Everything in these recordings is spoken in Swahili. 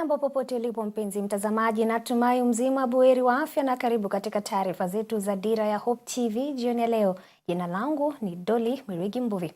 Hujambo popote ulipo mpenzi mtazamaji, natumai mzima buheri wa afya na karibu katika taarifa zetu za Dira ya Hope TV jioni ya leo. Jina langu ni Dolly Mwirigi mbuvi.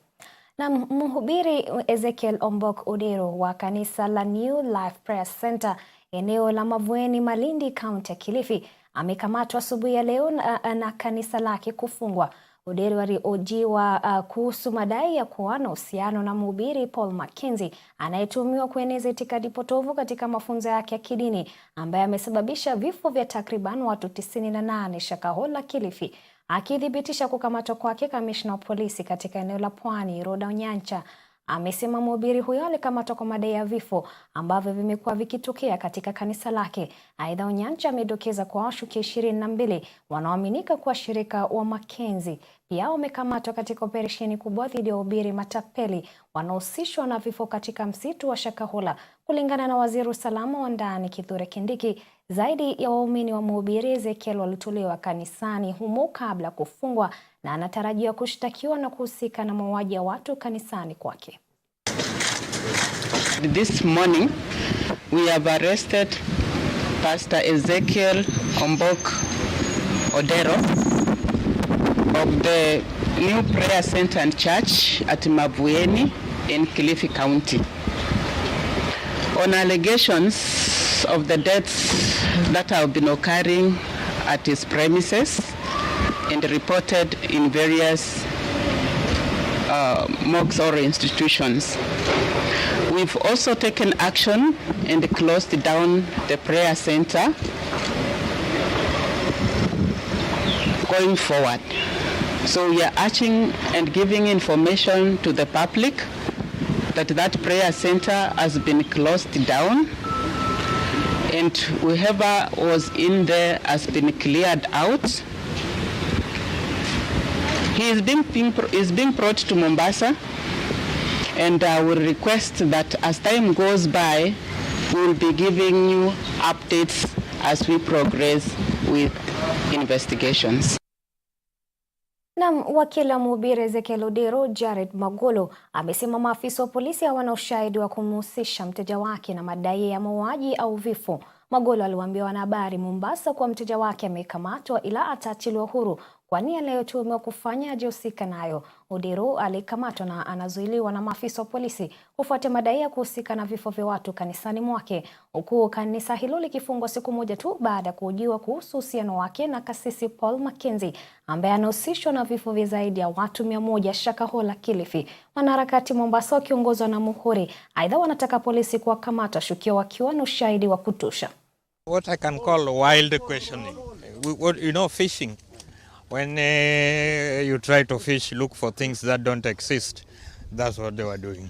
Na mhubiri EZEKIEL Odero wa kanisa la New Life Prayer Center eneo la Mavueni, Malindi, kaunti ya Kilifi amekamatwa asubuhi ya leo na kanisa lake kufungwa. Odero aliojiwa kuhusu madai ya kuwa na uhusiano na mhubiri Paul Mackenzie anayetuhumiwa kueneza itikadi potovu katika mafunzo yake ya kidini, ambaye amesababisha vifo vya takriban watu 98 Shakahola, Kilifi. Akithibitisha kukamatwa kwake, kamishna wa polisi katika eneo la Pwani Roda Onyancha amesema mhubiri huyo alikamatwa kwa madai ya vifo ambavyo vimekuwa vikitokea katika kanisa lake. Aidha, Onyancha amedokeza kwa washukiwa 22 wanaoaminika kuwa shirika wa Mackenzie pia wamekamatwa katika operesheni kubwa dhidi ya wahubiri matapeli wanaohusishwa na vifo katika msitu wa Shakahola. Kulingana na waziri usalama wa ndani Kithure Kindiki, zaidi ya waumini wa mhubiri EZEKIEL walitolewa kanisani humo kabla kufungwa na anatarajiwa kushtakiwa na kuhusika na mauaji ya watu kanisani kwake. This morning we have arrested Pastor EZEKIEL Odero of the New Prayer Center and Church at Mavueni in Kilifi County on allegations of the deaths that have been occurring at his premises and reported in various mosques or institutions. We've also taken action and closed down the prayer center going forward. So we are urging and giving information to the public that that prayer center has been closed down, and whoever was in there has been cleared out. He is being brought to Mombasa, and I will request that as time goes by, we will be giving you updates as we progress with investigations. Na wakili wa mhubiri EZEKIEL Odero Jared Magolo amesema maafisa wa polisi hawana ushahidi wa kumhusisha mteja wake na madai ya mauaji au vifo. Magolo aliwaambia wanahabari Mombasa kwa mteja wake amekamatwa ila ataachiliwa huru kwani anayotuhumiwa kufanya hajahusika nayo. Odero alikamatwa na anazuiliwa na maafisa wa polisi kufuatia madai ya kuhusika na vifo vya watu kanisani mwake, huku kanisa hilo likifungwa siku moja tu baada ya kuhojiwa kuhusu uhusiano wake na kasisi Paul Mackenzie ambaye anahusishwa na vifo vya zaidi ya watu 100 Shakahola, Kilifi. Wanaharakati Mombasa wakiongozwa na Muhuri aidha wanataka polisi kuwakamata washukiwa wakiwa na ushahidi wa kutosha. What I can call wild questioning. Fishing. When you try to fish, look for things that don't exist. That's what they were doing.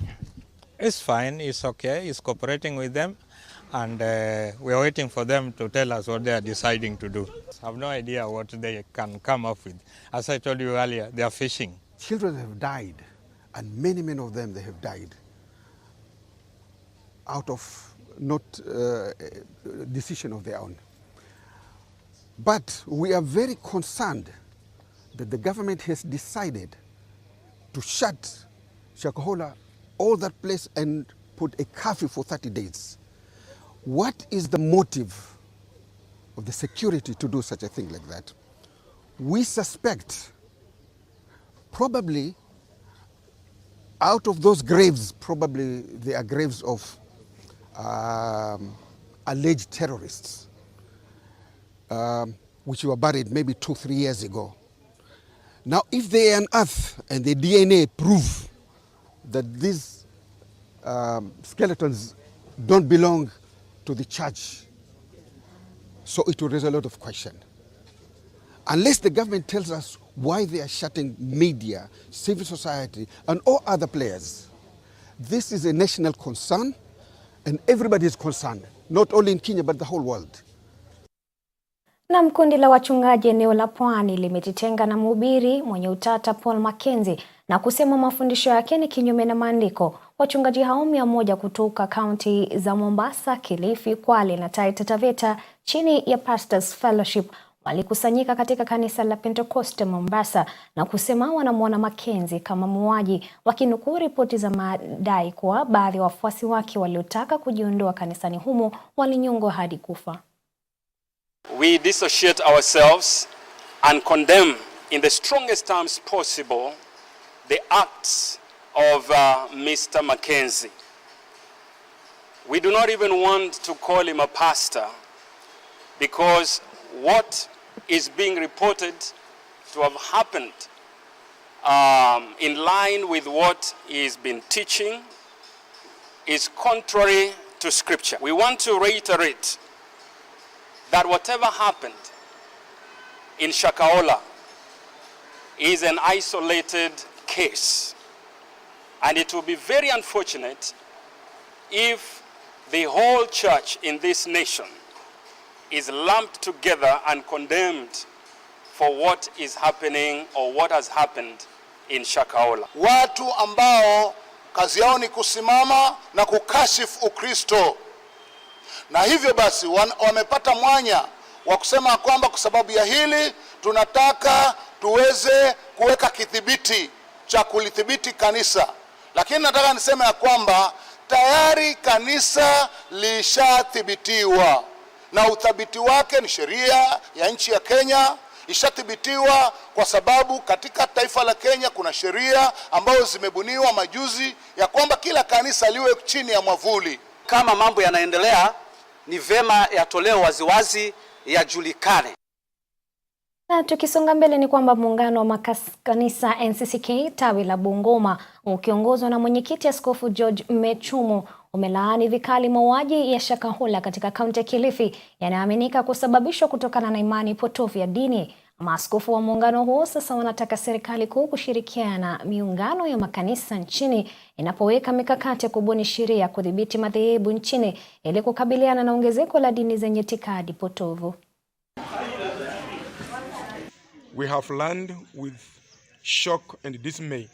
It's fine, it's okay, he's cooperating with them, and we are waiting for them to tell us what they are deciding to do. I have no idea what they can come up with. As I told you earlier, they are fishing. Children have died, and many of them, they have died out of not decision of their own. But we are very concerned that the government has decided to shut Shakahola, all that place, and put a curfew for 30 days. What is the motive of the security to do such a thing like that? We suspect probably out of those graves, probably they are graves of alleged terrorists, which were buried maybe 2-3 years ago. Now, if they unearth and the DNA prove that these skeletons don't belong to the church, so it will raise a lot of questions. Unless the government tells us why they are shutting media, civil society, and all other players. This is a national concern, and everybody is concerned, not only in Kenya, but the whole world. Na kundi la wachungaji eneo la Pwani limejitenga na mhubiri mwenye utata Paul Mackenzie na kusema mafundisho yake ni kinyume na maandiko. Wachungaji hao 100 kutoka kaunti za Mombasa, Kilifi, Kwale na Taita Taveta chini ya Pastors Fellowship walikusanyika katika kanisa la Pentecoste Mombasa na kusema wanamwona Mackenzie kama muuaji, wakinukuu ripoti za madai kuwa baadhi ya wafuasi wake waliotaka kujiondoa kanisani humo walinyongwa hadi kufa. We dissociate ourselves and condemn in the strongest terms possible the acts of Mr. Mackenzie. We do not even want to call him a pastor because what is being reported to have happened in line with what he's been teaching is contrary to Scripture. We want to reiterate that whatever happened in Shakahola is an isolated case, and it will be very unfortunate if the whole church in this nation is lumped together and condemned for what is happening or what has happened in Shakahola. Watu ambao kazi yao ni kusimama na kukashifu Ukristo, na hivyo basi wamepata mwanya wa kusema kwamba kwa sababu ya hili tunataka tuweze kuweka kidhibiti cha kulithibiti kanisa. Lakini nataka niseme ya kwamba tayari kanisa lishathibitiwa, na uthabiti wake ni sheria ya nchi ya Kenya. Ishathibitiwa kwa sababu katika taifa la Kenya kuna sheria ambazo zimebuniwa majuzi ya kwamba kila kanisa liwe chini ya mwavuli. Kama mambo yanaendelea, ni vema yatolewe waziwazi, yajulikane. Na tukisonga mbele ni kwamba muungano wa makanisa NCCK tawi la Bungoma ukiongozwa na mwenyekiti Askofu George Mechumu umelaani vikali mauaji ya Shakahola katika kaunti ya Kilifi yanayoaminika kusababishwa kutokana na imani potofu ya dini. Maaskofu wa muungano huo sasa wanataka serikali kuu kushirikiana na miungano ya makanisa nchini inapoweka mikakati ya kubuni sheria kudhibiti madhehebu nchini ili kukabiliana na ongezeko la dini zenye itikadi potovu. We have learned with shock and dismay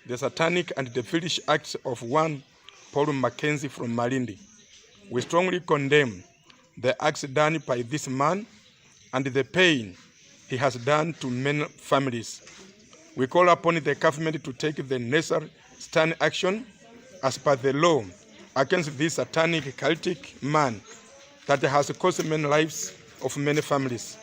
the satanic and devilish acts of one Paul Mackenzie from Malindi. We strongly condemn the acts done by this man and the pain he has done to many families. We call upon the government to take the necessary stern action as per the law against this satanic cultic man that has cost many lives of many families.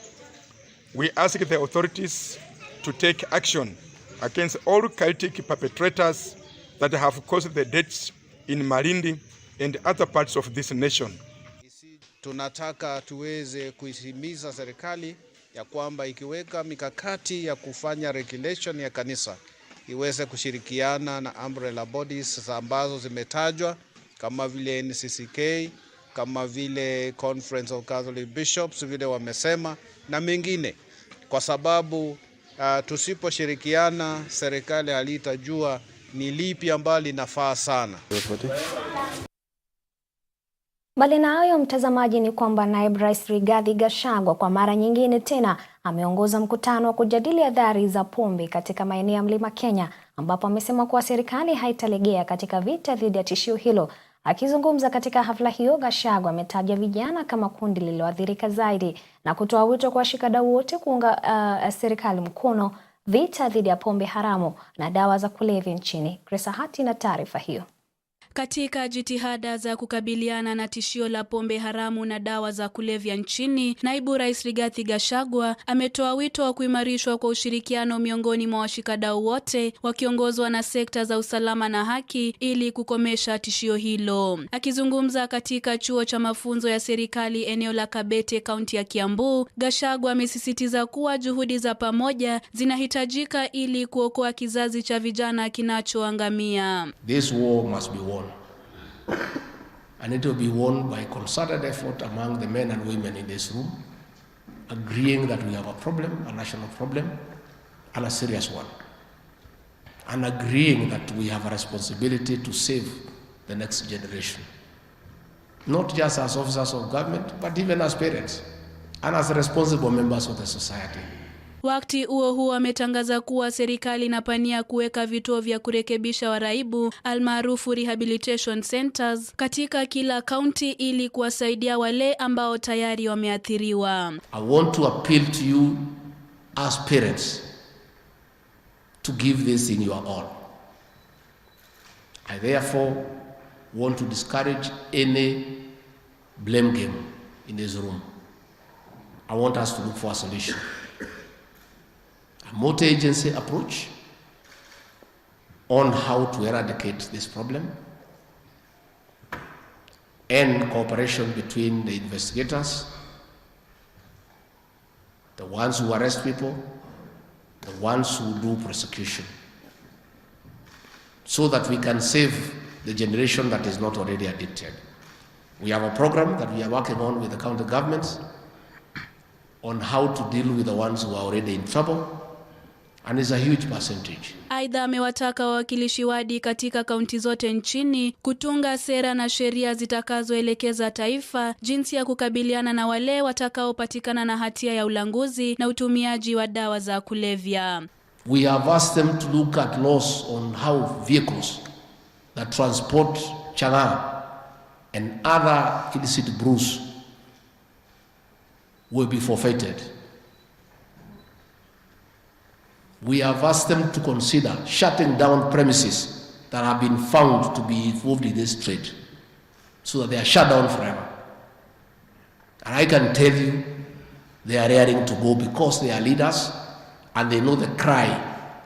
We ask the authorities to take action against all cultic perpetrators that have caused the deaths in Malindi and other parts of this nation. Tunataka tuweze kuhimiza serikali ya kwamba ikiweka mikakati ya kufanya regulation ya kanisa iweze kushirikiana na umbrella bodies ambazo zimetajwa kama vile NCCK, kama vile Conference of Catholic Bishops vile wamesema na mengine, kwa sababu tusiposhirikiana serikali halitajua ni lipi ambalo linafaa sana. Bali na hayo mtazamaji, ni kwamba naibu rais Rigathi Gachagua kwa mara nyingine tena ameongoza mkutano wa kujadili athari za pombe katika maeneo ya Mlima Kenya, ambapo amesema kuwa serikali haitalegea katika vita dhidi ya tishio hilo. Akizungumza katika hafla hiyo, Gachagua ametaja vijana kama kundi lililoathirika zaidi na kutoa wito kwa washikadau wote kuunga serikali mkono vita dhidi ya pombe haramu na dawa za kulevya nchini. Krisa Hati na taarifa hiyo. Katika jitihada za kukabiliana na tishio la pombe haramu na dawa za kulevya nchini, naibu rais Rigathi Gachagua ametoa wito wa kuimarishwa kwa ushirikiano miongoni mwa washikadau wote wakiongozwa na sekta za usalama na haki ili kukomesha tishio hilo. Akizungumza katika chuo cha mafunzo ya serikali eneo la Kabete, kaunti ya Kiambu, Gachagua amesisitiza kuwa juhudi za pamoja zinahitajika ili kuokoa kizazi cha vijana kinachoangamia. This war must be won. And it will be won by concerted effort among the men and women in this room, agreeing that we have a problem, a national problem, and a serious one. And agreeing that we have a responsibility to save the next generation. Not just as officers of government, but even as parents and as responsible members of the society. Wakati huo ametangaza kuwa serikali inapania kuweka vituo vya kurekebisha waraibu almaarufu rehabilitation centers katika kila county ili kuwasaidia wale ambao tayari wameathiriwa. I want to appeal to you as parents to give this in your all. I therefore want to discourage any blame game in this room. I want us to look for a solution. A multi-agency approach on how to eradicate this problem, and cooperation between the investigators, the ones who arrest people, the ones who do prosecution, so that we can save the generation that is not already addicted. We have a program that we are working on with the county governments on how to deal with the ones who are already in trouble, and it's a huge percentage. Aidha, amewataka wawakilishi wadi katika kaunti zote nchini kutunga sera na sheria zitakazoelekeza taifa jinsi ya kukabiliana na wale watakaopatikana na hatia ya ulanguzi na utumiaji wa dawa za kulevya. We have asked them to look at laws on how vehicles that transport chang'aa and other illicit brews will be forfeited. We have asked them to consider shutting down premises that have been found to be involved in this trade, so that they are shut down forever. And I can tell you, they are raring to go because they are leaders and they know the cry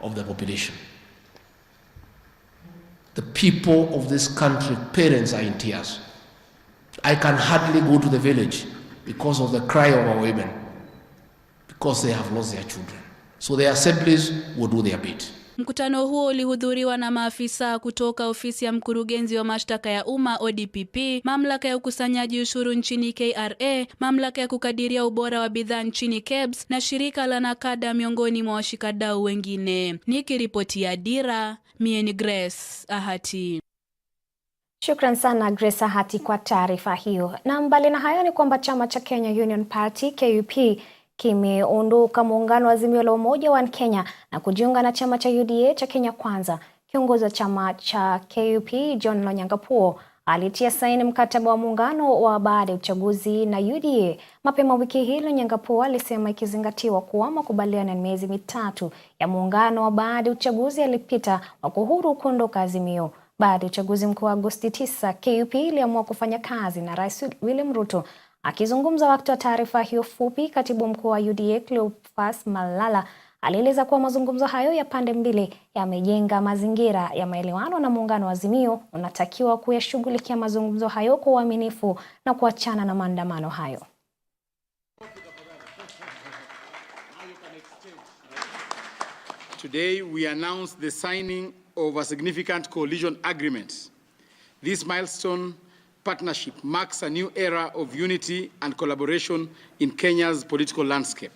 of the population. The people of this country, parents are in tears. I can hardly go to the village because of the cry of our women, because they have lost their children. So the assemblies will do their bit. Mkutano huo ulihudhuriwa na maafisa kutoka ofisi ya mkurugenzi wa mashtaka ya umma ODPP, mamlaka ya ukusanyaji ushuru nchini KRA, mamlaka ya kukadiria ubora wa bidhaa nchini KEBS na shirika la Nakada miongoni mwa washikadau wengine. Nikiripotia Dira, mie ni Grace Ahati. Shukran sana Grace Ahati kwa taarifa hiyo. Na mbali na hayo ni kwamba chama cha Kenya Union Party KUP kimeondoka muungano wa Azimio la Umoja wa Kenya na kujiunga na chama cha UDA cha Kenya Kwanza. Kiongozi wa chama cha KUP John Lonyangapuo alitia saini mkataba wa muungano wa baada ya uchaguzi na UDA. Mapema wiki hii Lonyangapuo alisema ikizingatiwa kuwa makubaliano ya miezi mitatu ya muungano wa baada ya uchaguzi yalipita, wako huru kuondoka Azimio. Baada ya uchaguzi mkuu wa Agosti 9, KUP iliamua kufanya kazi na Rais William Ruto. Akizungumza wakati wa taarifa hiyo fupi, katibu mkuu wa UDA Cleophas Malala alieleza kuwa mazungumzo hayo ya pande mbili yamejenga mazingira ya maelewano na muungano wa Azimio unatakiwa kuyashughulikia mazungumzo hayo kwa uaminifu na kuachana na maandamano hayo. Today we announced the signing of a significant coalition agreement. This milestone partnership marks a new era of unity and collaboration in Kenya's political landscape.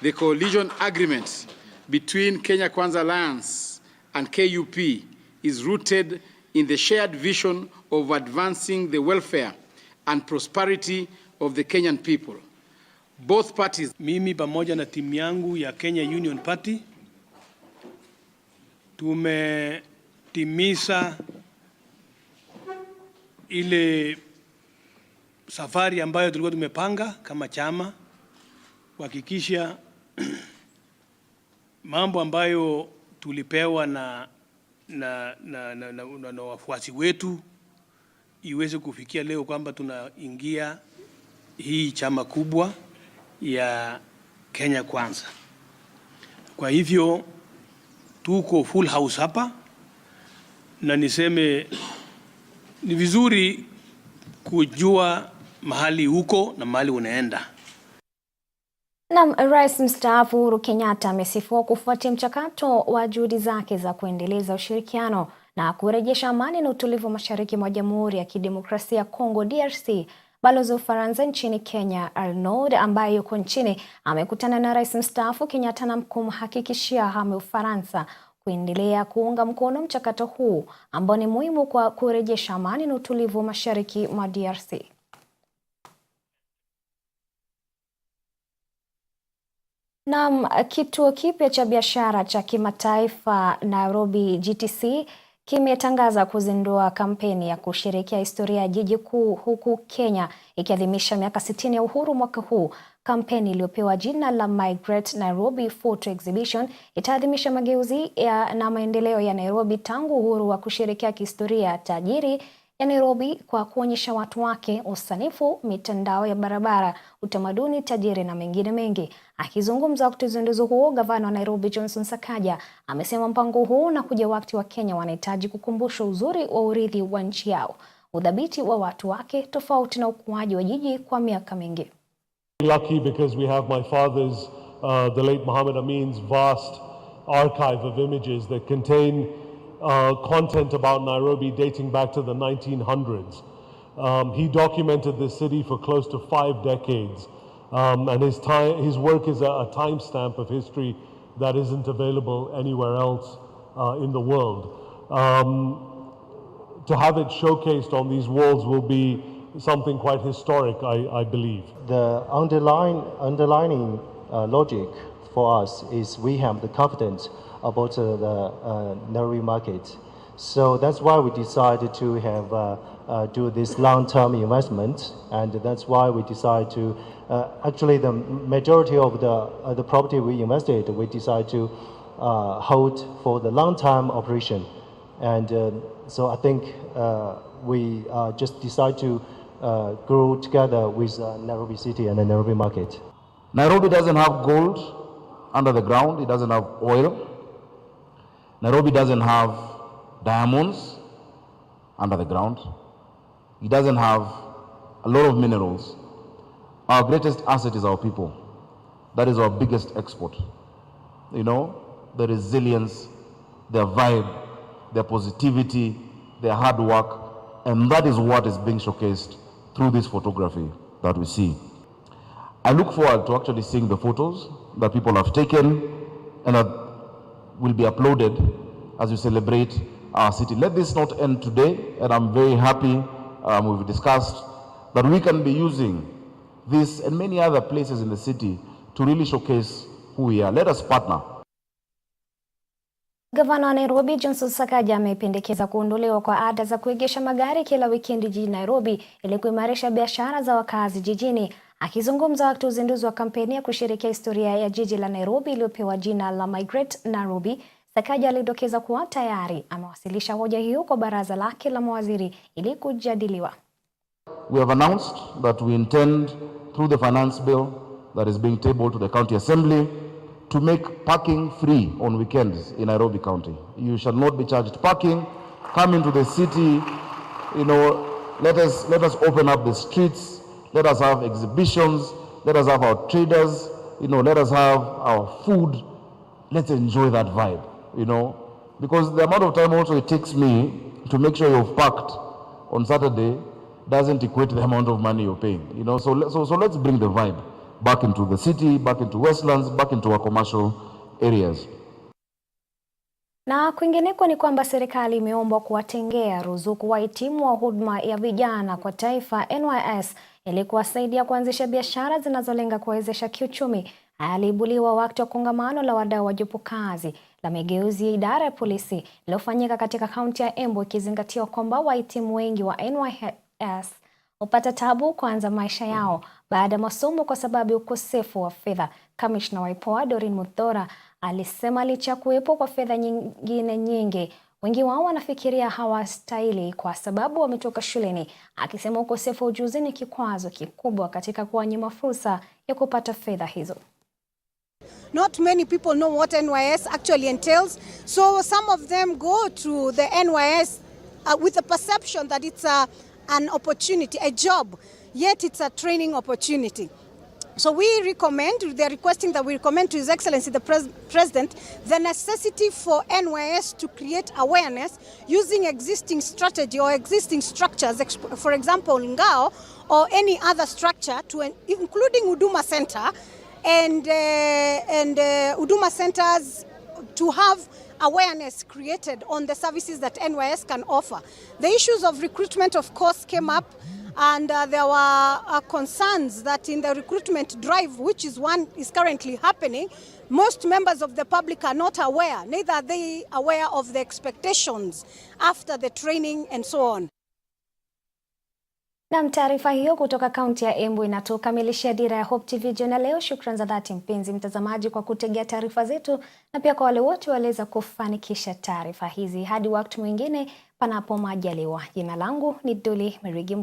The coalition agreement between Kenya Kwanza Alliance and KUP is rooted in the shared vision of advancing the welfare and prosperity of the Kenyan people. Both parties. Mimi pamoja na timu yangu ya Kenya Union Party tumetimiza ile safari ambayo tulikuwa tumepanga kama chama kuhakikisha mambo ambayo tulipewa na wafuasi wetu iweze kufikia leo, kwamba tunaingia hii chama kubwa ya Kenya Kwanza. Kwa hivyo tuko full house hapa, na niseme ni vizuri kujua mahali huko na mahali unaenda. Na Rais mstaafu Uhuru Kenyatta amesifiwa kufuatia mchakato wa juhudi zake za kuendeleza ushirikiano na kurejesha amani na utulivu mashariki mwa Jamhuri ya Kidemokrasia ya Kongo DRC. Balozi wa Ufaransa nchini Kenya Arnaud, ambaye yuko nchini, amekutana na Rais mstaafu Kenyatta na kumhakikishia hamu Ufaransa kuendelea kuunga mkono mchakato huu ambao ni muhimu kwa kurejesha amani na utulivu mashariki mwa DRC. Naam, kituo kipya cha biashara cha kimataifa Nairobi GTC kimetangaza kuzindua kampeni ya kusherehekea historia ya jiji kuu huku Kenya ikiadhimisha miaka 60 ya uhuru mwaka huu. Kampeni iliyopewa jina la Migrate Nairobi Photo Exhibition itaadhimisha mageuzi na maendeleo ya Nairobi tangu uhuru wa kusherehekea kihistoria tajiri ya Nairobi kwa kuonyesha watu wake, usanifu, mitandao ya barabara, utamaduni tajiri na mengine mengi. Akizungumza wakati uzinduzi huo, gavana wa Nairobi Johnson Sakaja amesema mpango huu unakuja wakati wa Kenya wanahitaji kukumbusha uzuri wa urithi wa nchi yao, udhabiti wa watu wake, tofauti na ukuaji wa jiji kwa miaka mingi. Lucky because we have my father's, the late Muhammad Amin's vast archive of images that contain content about Nairobi dating back to the 1900s. He documented this city for close to 5 decades, and his work is a timestamp of history that isn't available anywhere else in the world. To have it showcased on these walls will be something quite historic, I believe. The underlining logic for us is we have the confidence about the Nairobi market. So that's why we decided to have do this long-term investment, and that's why we decided to actually the majority of the property we invested, we decided to hold for the long-term operation, and so I think we just decided to grow together with Nairobi city and the Nairobi market. Nairobi doesn't have gold under the ground. It doesn't have oil. Nairobi doesn't have diamonds under the ground. It doesn't have a lot of minerals. Our greatest asset is our people. That is our biggest export. You know, the resilience, their vibe, their positivity, their hard work, and that is what is being showcased through this photography that we see. I look forward to actually seeing the photos that people have taken and that will be uploaded as we celebrate our city. Let this not end today, and I'm very happy we've discussed that we can be using this and many other places in the city to really showcase who we are. Let us partner. Gavana wa Nairobi Johnson Sakaja amependekeza kuondolewa kwa ada za kuegesha magari kila wikendi jijini Nairobi ili kuimarisha biashara za wakazi jijini. Akizungumza wakati uzinduzi wa kampeni ya kusherehekea historia ya jiji la Nairobi iliyopewa jina la Migrate Nairobi, Sakaja alidokeza kuwa tayari amewasilisha hoja hiyo kwa baraza lake la mawaziri ili kujadiliwa. We have announced that we intend through the finance bill that is being tabled to the county assembly to make parking free on weekends in Nairobi County. You shall not be charged parking. Come into the city, you know, let us open up the streets, let us have exhibitions, let us have our traders, you know, let us have our food. Let's enjoy that vibe, you know, because the amount of time also it takes me to make sure you've parked on Saturday doesn't equate to the amount of money you're paying, you know, so let's bring the vibe back into the city, back into Westlands, back into our commercial areas. Na kwingineko ni kwamba serikali imeombwa kuwatengea ruzuku wahitimu wa huduma ya vijana kwa taifa NYS ili kuwasaidia kuanzisha biashara zinazolenga kuwezesha kiuchumi. Aliibuliwa wakati wa kongamano la wadau wa jopo kazi la mageuzi ya idara ya polisi lililofanyika katika kaunti ya Embu, ikizingatiwa kwamba wahitimu wengi wa NYS hupata tabu kuanza maisha yao baada ya masomo kwa sababu ya ukosefu wa fedha. Kamishna wa IPOA Dorin Muthora alisema licha kuwepo kwa fedha nyingine nyingi, wengi wao wanafikiria hawastahili kwa sababu wametoka shuleni, akisema ukosefu wa ujuzi ni kikwazo kikubwa katika kuwanyima fursa ya kupata fedha hizo. Not many people know what NYS actually entails, so some of them go to the NYS with the perception that it's an opportunity, a job, yet it's a training opportunity. So they're requesting that we recommend to His Excellency the President the necessity for NYS to create awareness using existing strategy or existing structures, for example, Ngao or any other structure, including Huduma Center and Huduma Centers, to have awareness created on the services that NYS can offer. The issues of recruitment, of course, came up And there were concerns that in the recruitment drive, which is currently happening, most members of the public are not aware, neither are they aware of the expectations after the training and so on. Na taarifa hiyo kutoka kaunti ya Embu inatukamilishia Dira ya Hope TV jioni leo. Shukrani za dhati mpenzi mtazamaji kwa kutegea taarifa zetu, na pia kwa wale wote waliweza kufanikisha taarifa hizi. Hadi wakati mwingine panapo majaliwa. Jina langu ni Dolly Mwirigi.